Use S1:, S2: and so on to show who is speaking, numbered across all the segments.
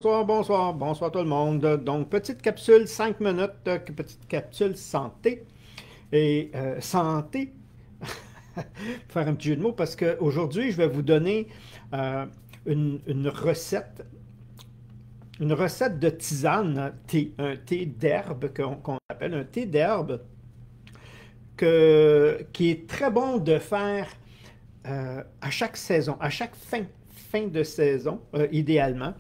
S1: Bonsoir, bonsoir, bonsoir tout le monde. Donc, petite capsule 5 minutes, petite capsule santé. Et santé, pour faire un petit jeu de mots, parce qu'aujourd'hui, je vais vous donner euh, une recette de tisane, un thé d'herbe qu'on appelle un thé d'herbe, qui est très bon de faire à chaque saison, à chaque fin de saison, idéalement.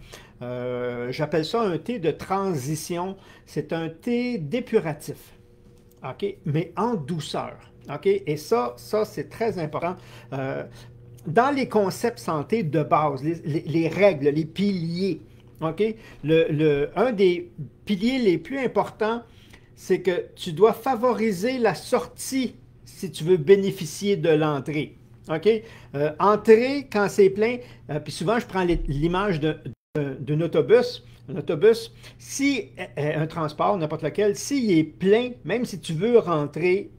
S1: J'appelle ça un thé de transition. C'est un thé dépuratif, OK? Mais en douceur. OK? Et ça c'est très important. Euh, dans les concepts santé de base, les règles, les piliers, OK? Un des piliers les plus importants, c'est que tu dois favoriser la sortie si tu veux bénéficier de l'entrée. OK? Entrer quand c'est plein, puis souvent je prends l'image d'un autobus. Un autobus, si un transport, n'importe lequel, s'il est plein, même si tu veux rentrer,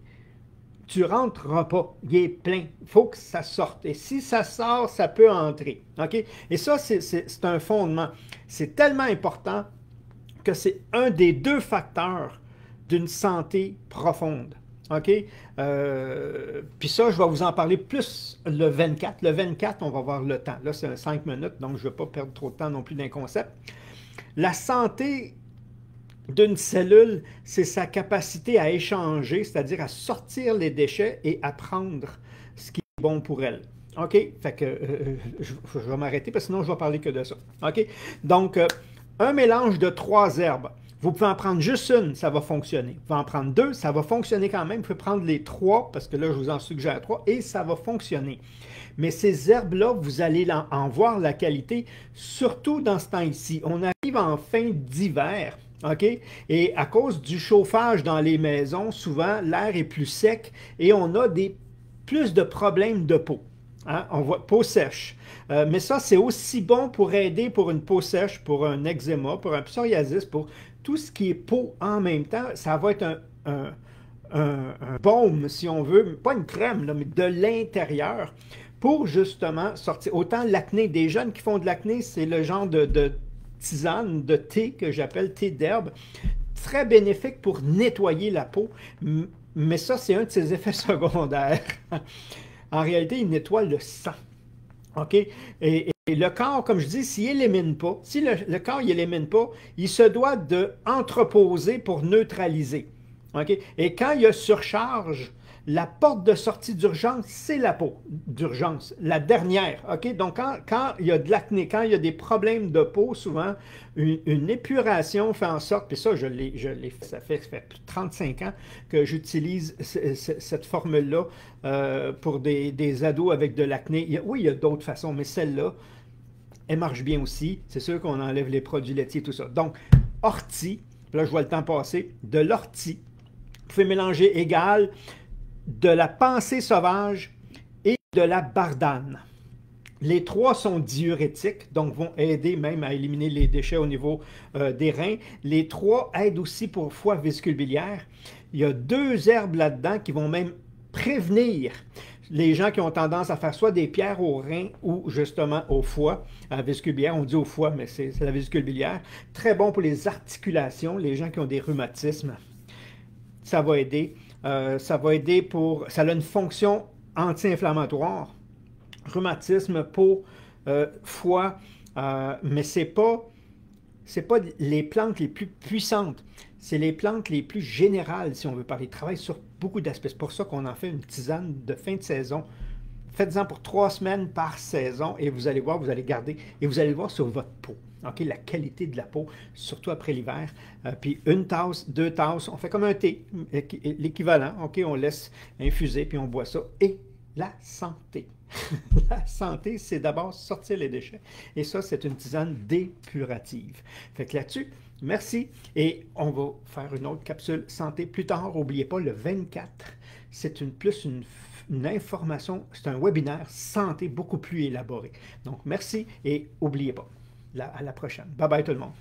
S1: tu ne rentreras pas. Il est plein. Il faut que ça sorte. Et si ça sort, ça peut entrer. OK? Et ça, c'est un fondement. C'est tellement important que c'est un des deux facteurs d'une santé profonde. OK? Puis ça, je vais vous en parler plus le 24. Le 24, on va voir le temps. Là, c'est 5 minutes, donc je ne vais pas perdre trop de temps non plus d'un concept. La santé d'une cellule, c'est sa capacité à échanger, c'est-à-dire à sortir les déchets et à prendre ce qui est bon pour elle. OK? Fait que je vais m'arrêter parce que sinon je vais parler que de ça. OK? Donc, un mélange de 3 herbes. Vous pouvez en prendre juste une, ça va fonctionner. Vous pouvez en prendre 2, ça va fonctionner quand même. Vous pouvez prendre les 3, parce que là, je vous en suggère 3, et ça va fonctionner. Mais ces herbes-là, vous allez en voir la qualité, surtout dans ce temps-ci. On arrive en fin d'hiver. OK? Et à cause du chauffage dans les maisons, souvent, l'air est plus sec et on a plus de problèmes de peau. Hein? On voit peau sèche. Mais ça, c'est aussi bon pour aider pour une peau sèche, pour un eczéma, pour un psoriasis, pour tout ce qui est peau en même temps. Ça va être un baume, si on veut, pas une crème, là, mais de l'intérieur pour justement sortir. Autant l'acné, des jeunes qui font de l'acné, c'est le genre de tisane, de thé que j'appelle thé d'herbe, très bénéfique pour nettoyer la peau, mais ça, c'est un de ses effets secondaires. En réalité, il nettoie le sang. OK? Et le corps, comme je dis, s'il élimine pas, si le corps n'élimine pas, il se doit d'entreposer pour neutraliser. OK? Et quand il y a surcharge, la porte de sortie d'urgence, c'est la peau d'urgence, la dernière. OK? Donc, quand il y a de l'acné, quand il y a des problèmes de peau, souvent, une épuration fait en sorte, puis ça, ça fait plus de 35 ans que j'utilise cette formule-là pour des ados avec de l'acné. Oui, il y a d'autres façons, mais celle-là, elle marche bien aussi. C'est sûr qu'on enlève les produits laitiers, tout ça. Donc, ortie, là, je vois le temps passer, de l'ortie. Vous pouvez mélanger égal de la pensée sauvage et de la bardane. Les trois sont diurétiques, donc vont aider même à éliminer les déchets au niveau des reins. Les trois aident aussi pour foie vésicule biliaire. Il y a 2 herbes là-dedans qui vont même prévenir les gens qui ont tendance à faire soit des pierres aux reins ou justement au foie, à la vésicule biliaire. On dit au foie, mais c'est la vésicule biliaire. Très bon pour les articulations, les gens qui ont des rhumatismes. Ça va aider. Ça va aider pour... Ça a une fonction anti-inflammatoire. Rhumatisme, peau, foie, mais c'est pas les plantes les plus puissantes, c'est les plantes les plus générales, si on veut parler. Ils travaillent sur beaucoup d'aspects. C'est pour ça qu'on en fait une tisane de fin de saison. Faites-en pour 3 semaines par saison et vous allez voir, vous allez garder et vous allez voir sur votre peau. OK, la qualité de la peau, surtout après l'hiver. Puis 1 tasse, 2 tasses, on fait comme un thé, l'équivalent. OK, on laisse infuser puis on boit ça. Et la santé. La santé, c'est d'abord sortir les déchets. Et ça, c'est une tisane dépurative. Fait que là-dessus, merci. Et on va faire une autre capsule santé plus tard. N'oubliez pas, le 24, c'est une information, c'est un webinaire santé beaucoup plus élaboré. Donc, merci et n'oubliez pas. À la prochaine. Bye bye tout le monde.